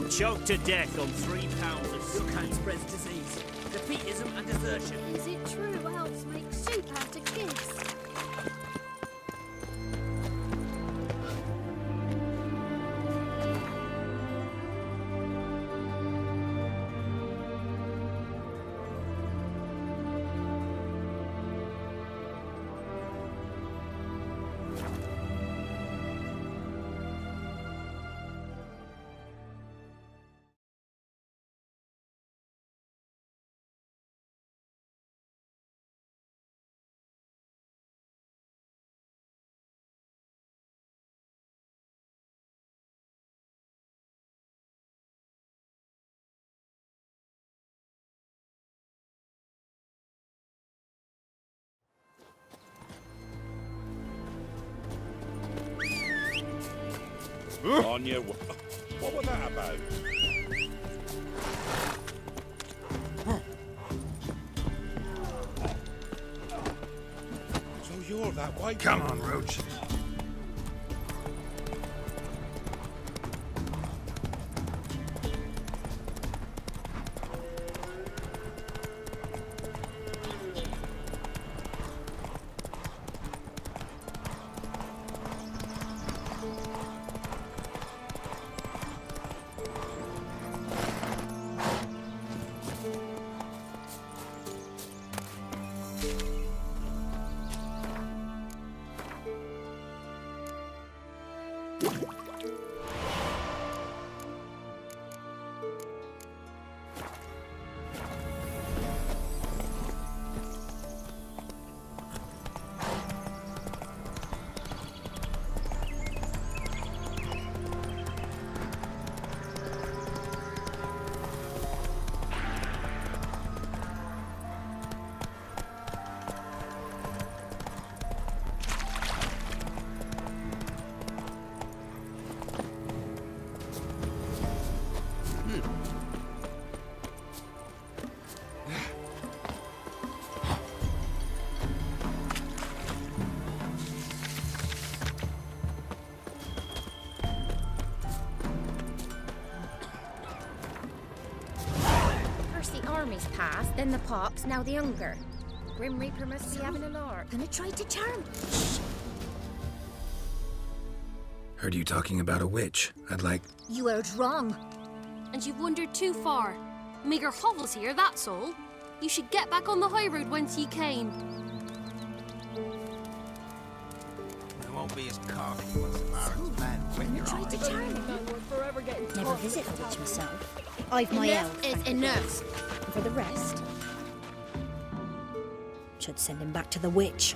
Choked to death on £3 of soup. Kind spreads disease, defeatism and desertion. Is it true elves make soup out of kids? On your... What was that about? So you're that white... Come on, Roach. Army's passed, then the pox, now the hunger. Grim Reaper must be having a lark. Gonna try to charm. Heard you talking about a witch. I'd like... You heard wrong. And you've wandered too far. Meagre hovels here, that's all. You should get back on the high road whence ye came. You won't be as cocky once the Baron's man when you're Try on. to charm. Never visit the witch myself. I've my Enough elf. is enough. And for the rest, should send him back to the witch.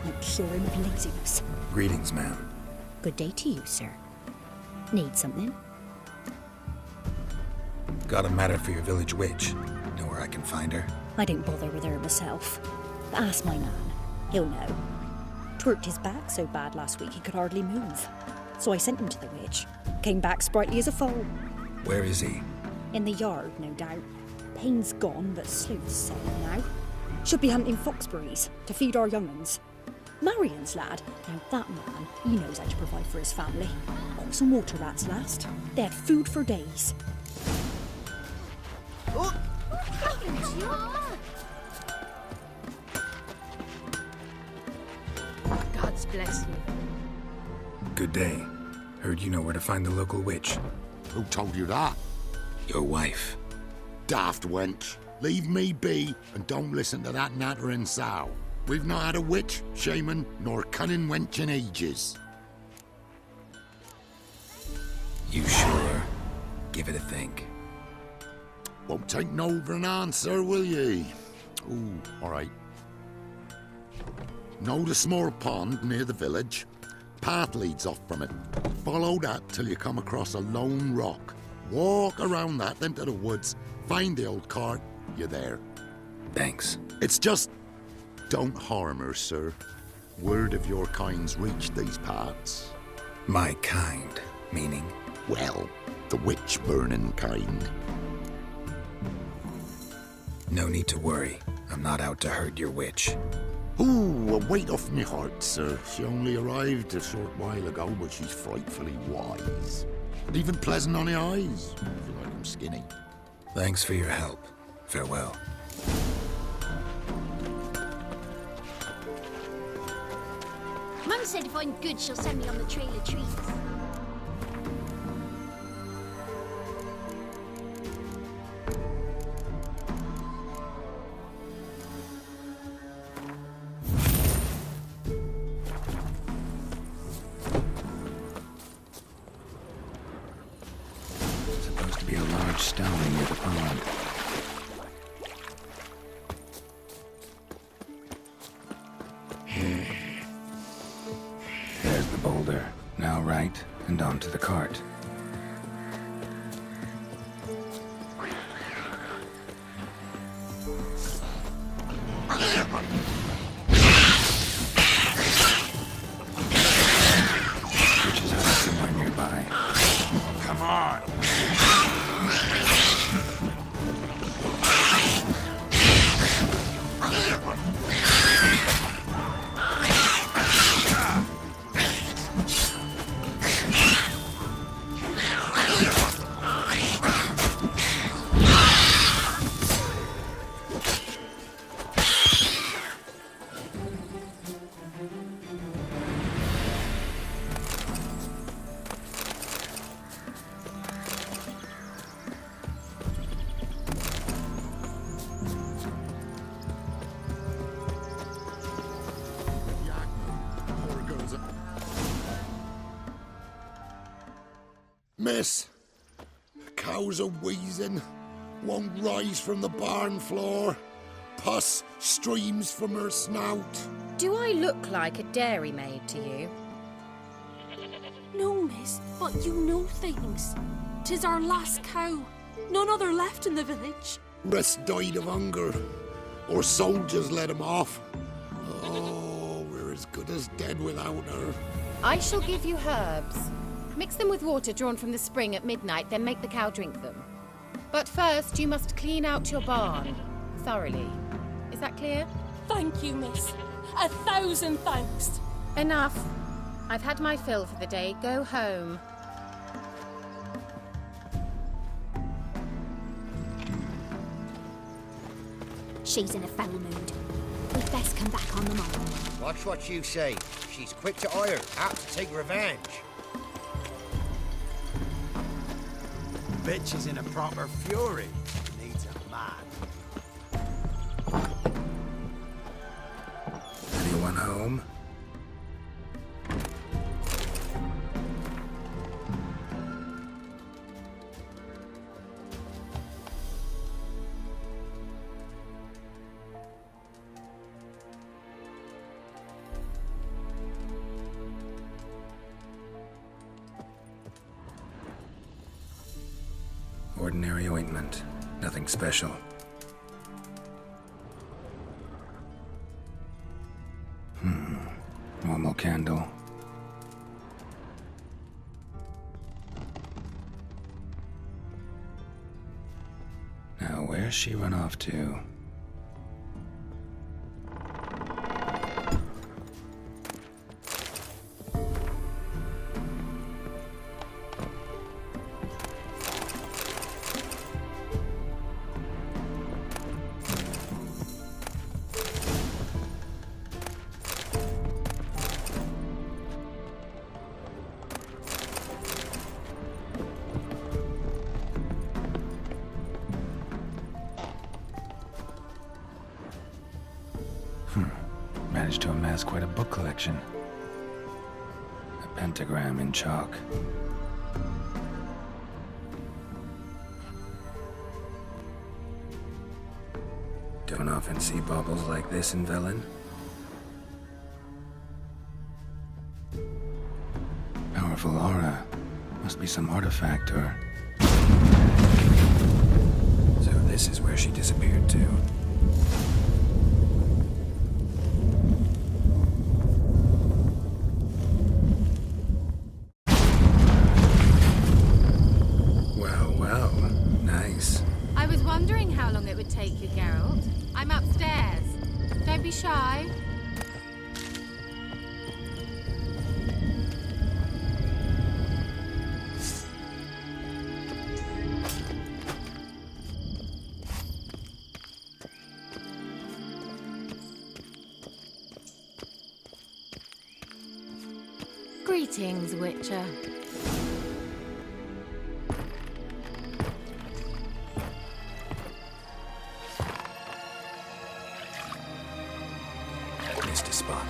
Might cure him of laziness. Greetings, ma'am. Good day to you, sir. Need something? Got a matter for your village witch. Know where I can find her? I didn't bother with her myself. But ask my nan. He'll know. Twerked his back so bad last week he could hardly move. So I sent him to the witch. Came back sprightly as a foal. Where is he? In the yard, no doubt. Pain's gone, but Sleuth's settled now. Should be hunting foxberries to feed our young'uns. Marion's lad. Now that man, he knows how to provide for his family. Got some water rats last. They had food for days. What happened to you? God's bless you. Good day. Heard you know where to find the local witch. Who told you that? Your wife. Daft wench. Leave me be and don't listen to that nattering sow. We've not had a witch, shaman, nor cunning wench in ages. You sure? Give it a think. Won't take no for an answer, will ye? Ooh, all right. Know the small pond near the village? Path leads off from it. Follow that till you come across a lone rock. Walk around that, then to the woods. Find the old cart. You're there. Thanks. It's just... don't harm her, sir. Word of your kind's reached these parts. My kind, meaning? Well, the witch-burning kind. No need to worry. I'm not out to hurt your witch. Ooh, a weight off me heart, sir. She only arrived a short while ago, but she's frightfully wise. And even pleasant on the eyes, if you damn skinny. Thanks for your help. Farewell. Mum said if I'm good, she'll send me on the trail of trees. Supposed to be a large stone near the pond. There's the boulder. Now right, and onto the cart. Which is somewhere nearby. Come on. Miss, cows are wheezing, won't rise from the barn floor. Pus streams from her snout. Do I look like a dairymaid to you? No, miss, but you know things. 'Tis our last cow. None other left in the village. Rest died of hunger, or soldiers let him off. Oh, we're as good as dead without her. I shall give you herbs. Mix them with water drawn from the spring at midnight, then make the cow drink them. But first, you must clean out your barn thoroughly. Is that clear? Thank you, miss. 1,000 thanks. Enough. I've had my fill for the day. Go home. She's in a foul mood. We'd best come back on the morrow. Watch what you say. She's quick to ire, apt to take revenge. Bitch is in a proper fury. Needs a man. Anyone home? Ordinary ointment. Nothing special. Normal candle. Now, where's she run off to? Managed to amass quite a book collection. A pentagram in chalk. Don't often see baubles like this in Velen. Powerful aura. Must be some artifact or... So this is where she disappeared to. Well, nice. I was wondering how long it would take you, Geralt. I'm upstairs. Don't be shy. Greetings, Witcher. Missed a spot.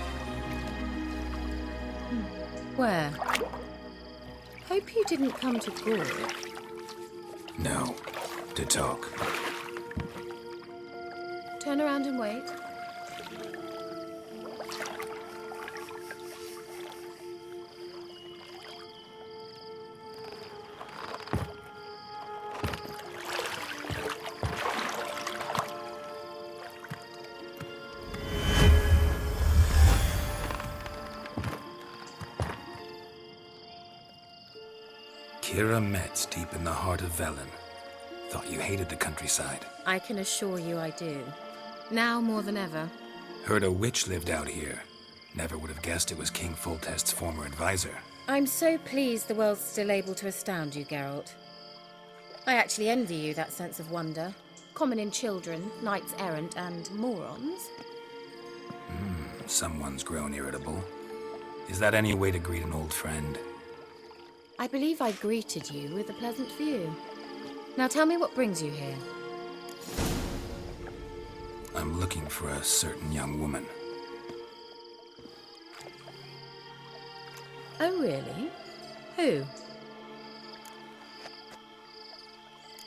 Where? Hope you didn't come to Gore. No. To talk. Turn around and wait. Kira Metz deep in the heart of Velen. Thought you hated the countryside. I can assure you I do. Now more than ever. Heard a witch lived out here. Never would have guessed it was King Foltest's former advisor. I'm so pleased the world's still able to astound you, Geralt. I actually envy you that sense of wonder. Common in children, knights errant, and morons. Someone's grown irritable. Is that any way to greet an old friend? I believe I greeted you with a pleasant view. Now tell me what brings you here. I'm looking for a certain young woman. Oh, really? Who?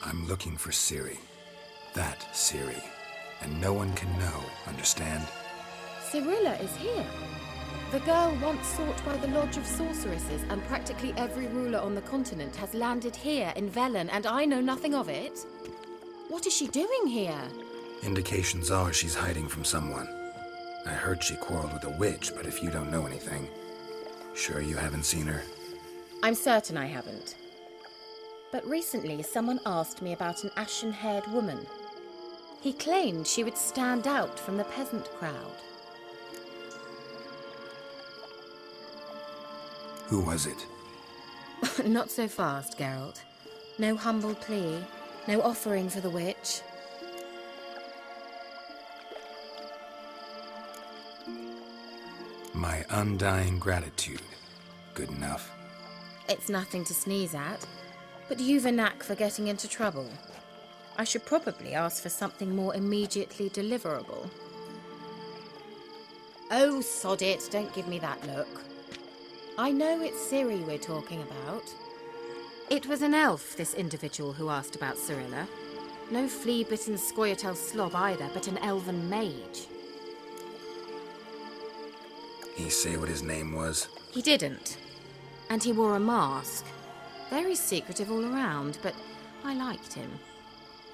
I'm looking for Ciri. That Ciri. And no one can know, understand? Cirilla is here. The girl once sought by the Lodge of Sorceresses, and practically every ruler on the continent has landed here in Velen, and I know nothing of it. What is she doing here? Indications are she's hiding from someone. I heard she quarreled with a witch, but if you don't know anything, sure you haven't seen her? I'm certain I haven't. But recently someone asked me about an ashen-haired woman. He claimed she would stand out from the peasant crowd. Who was it? Not so fast, Geralt. No humble plea, no offering for the witch. My undying gratitude. Good enough. It's nothing to sneeze at, but you've a knack for getting into trouble. I should probably ask for something more immediately deliverable. Oh, sod it, don't give me that look. I know it's Ciri we're talking about. It was an elf, this individual who asked about Cirilla. No flea-bitten Scoia'tael slob either, but an elven mage. He say what his name was? He didn't. And he wore a mask. Very secretive all around, but I liked him.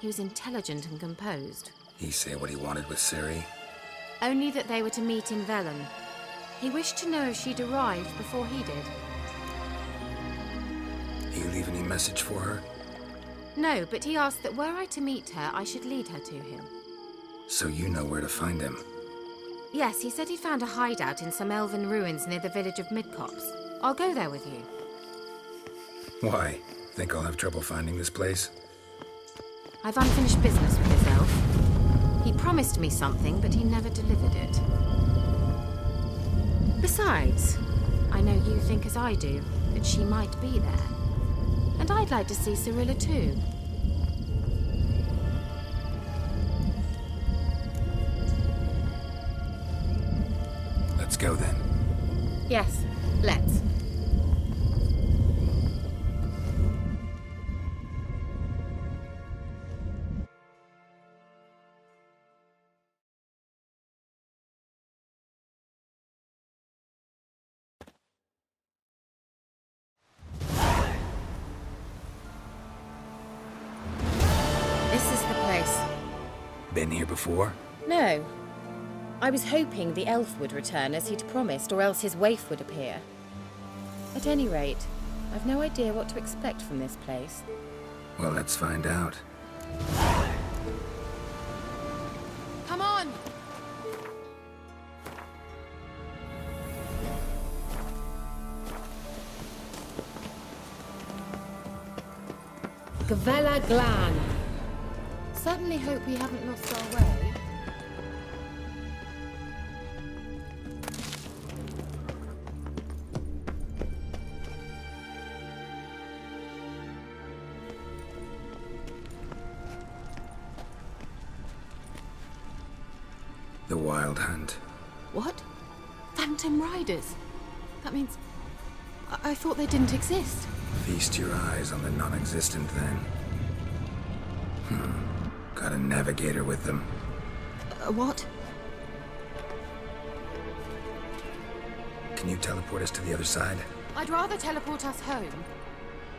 He was intelligent and composed. He say what he wanted with Ciri? Only that they were to meet in Velen. He wished to know if she'd arrived before he did. You leave any message for her? No, but he asked that were I to meet her, I should lead her to him. So you know where to find him? Yes, he said he'd found a hideout in some elven ruins near the village of Midcopse. I'll go there with you. Why? Think I'll have trouble finding this place? I've unfinished business with this elf. He promised me something, but he never delivered it. Besides, I know you think as I do, that she might be there. And I'd like to see Cirilla too. Let's go then. Yes, let's. This is the place. Been here before? No. I was hoping the elf would return as he'd promised, or else his waif would appear. At any rate, I've no idea what to expect from this place. Well, let's find out. Come on! Gavella Glan. Certainly hope we haven't lost our way. The Wild Hunt. What? Phantom Riders? That means... I thought they didn't exist. Feast your eyes on the non-existent then. Got a navigator with them. What? Can you teleport us to the other side? I'd rather teleport us home.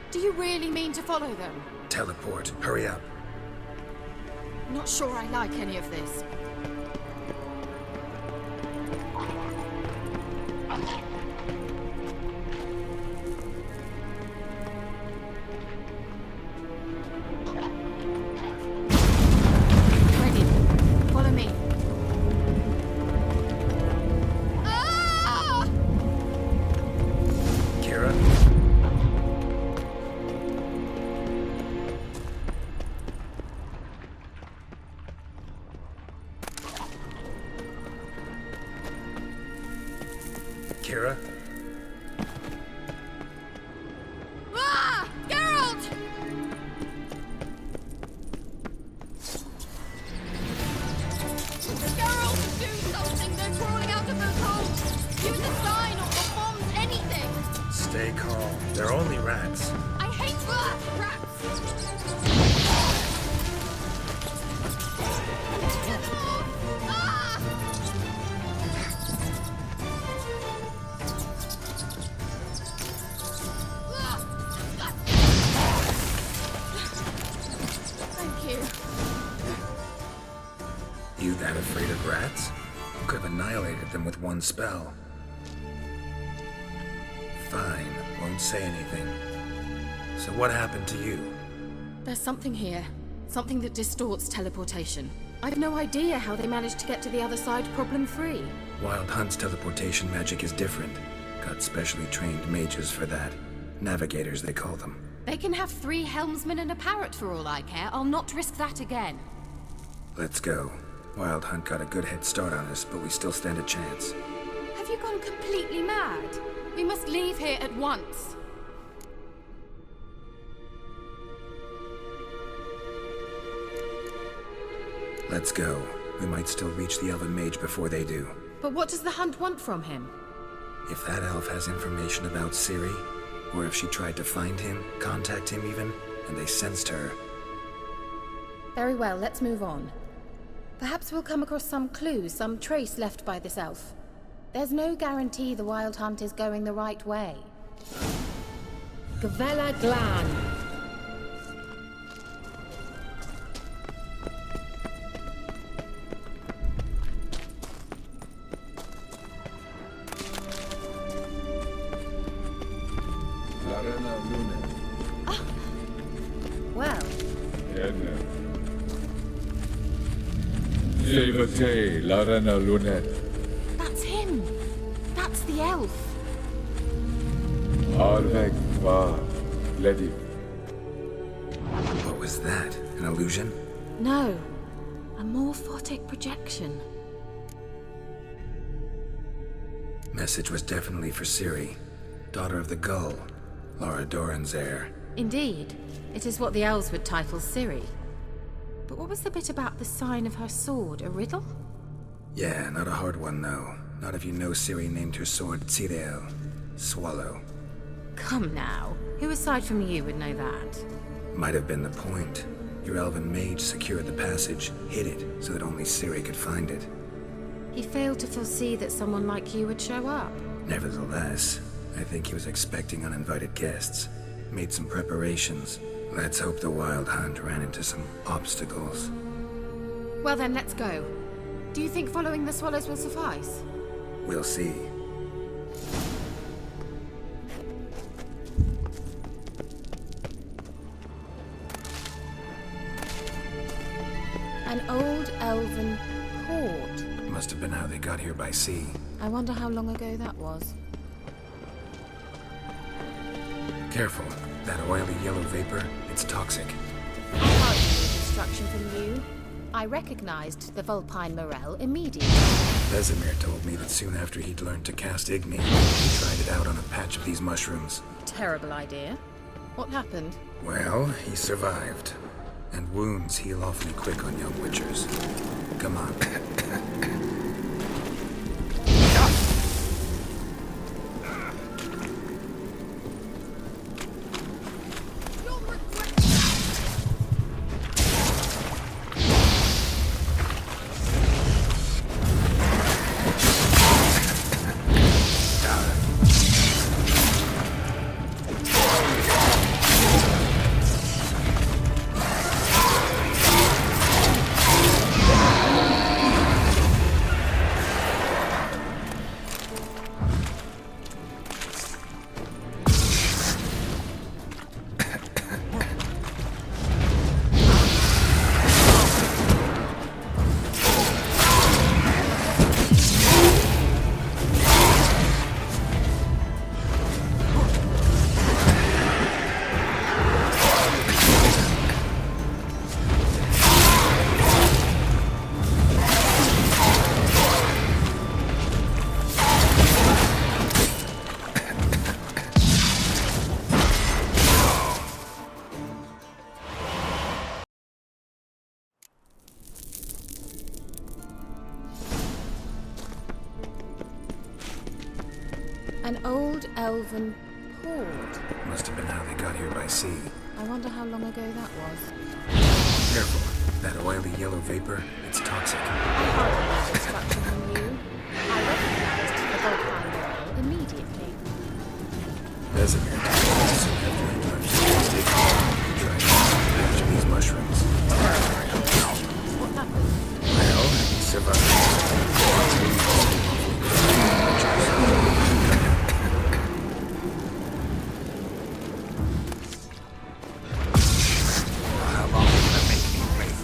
Do you really mean to follow them? Teleport. Hurry up. Not sure I like any of this. Ready. Follow me. Ah! Kira? Kira? Ah! Geralt! Geralt, do something! They're crawling out of those holes! Use a sign or bombs, anything! Stay calm. They're only rats. I hate rats! Ah! Thank you. You that afraid of rats? You could have annihilated them with one spell. Fine, won't say anything. So what happened to you? There's something here. Something that distorts teleportation. I've no idea how they managed to get to the other side problem-free. Wild Hunt's teleportation magic is different. Got specially trained mages for that. Navigators, they call them. They can have 3 helmsmen and a parrot for all I care. I'll not risk that again. Let's go. Wild Hunt got a good head start on us, but we still stand a chance. Have you gone completely mad? We must leave here at once. Let's go. We might still reach the Elven Mage before they do. But what does the Hunt want from him? If that elf has information about Ciri, or if she tried to find him, contact him even, and they sensed her. Very well, let's move on. Perhaps we'll come across some clues, some trace left by this elf. There's no guarantee the Wild Hunt is going the right way. Gavella Glan. Well, Larena Lunet. that's him. That's the elf. Arveg var Ledi. What was that? An illusion? No, a morphotic projection. Message was definitely for Ciri, daughter of the Gull, Lara Doran's heir. Indeed, it is what the elves would title Ciri. But what was the bit about the sign of her sword? A riddle? Yeah, not a hard one though. Not if you know Ciri named her sword Tsirel, swallow. Come now, who aside from you would know that? Might have been the point. Your elven mage secured the passage, hid it, so that only Ciri could find it. He failed to foresee that someone like you would show up. Nevertheless, I think he was expecting uninvited guests. Made some preparations. Let's hope the Wild Hunt ran into some obstacles. Well then, let's go. Do you think following the swallows will suffice? We'll see. An old elven port. Must have been how they got here by sea. I wonder how long ago that was. Careful. That oily yellow vapor, it's toxic. Pardon the instruction from you. I recognized the Vulpine Morel immediately. Vesemir told me that soon after he'd learned to cast Igni, he tried it out on a patch of these mushrooms. Terrible idea. What happened? Well, he survived. And wounds heal awfully quick on young witchers. Come on. An old elven port. Must have been how they got here by sea. I wonder how long ago that was. Careful. That oily yellow vapor, it's toxic. I hardly need instruction from you. I recognized the volcano oil immediately. Doesn't matter. Soon after I try to capture these mushrooms. What happened? Well, survived. How long will it make me wait?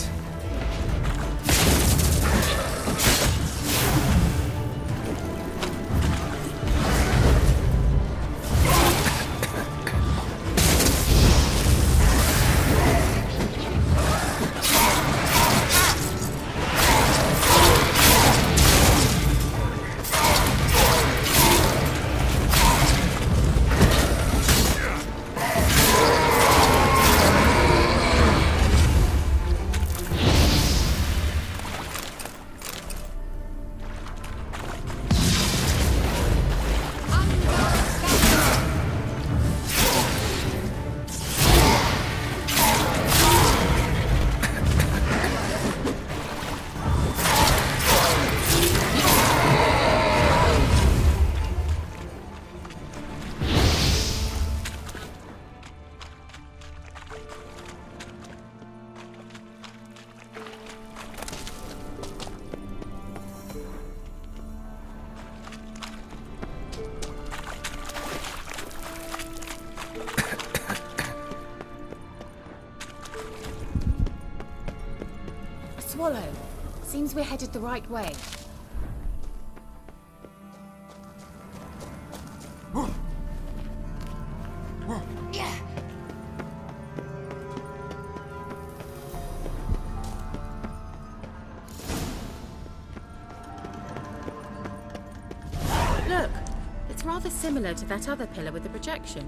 Swallow. Seems we're headed the right way. Look, it's rather similar to that other pillar with the projection.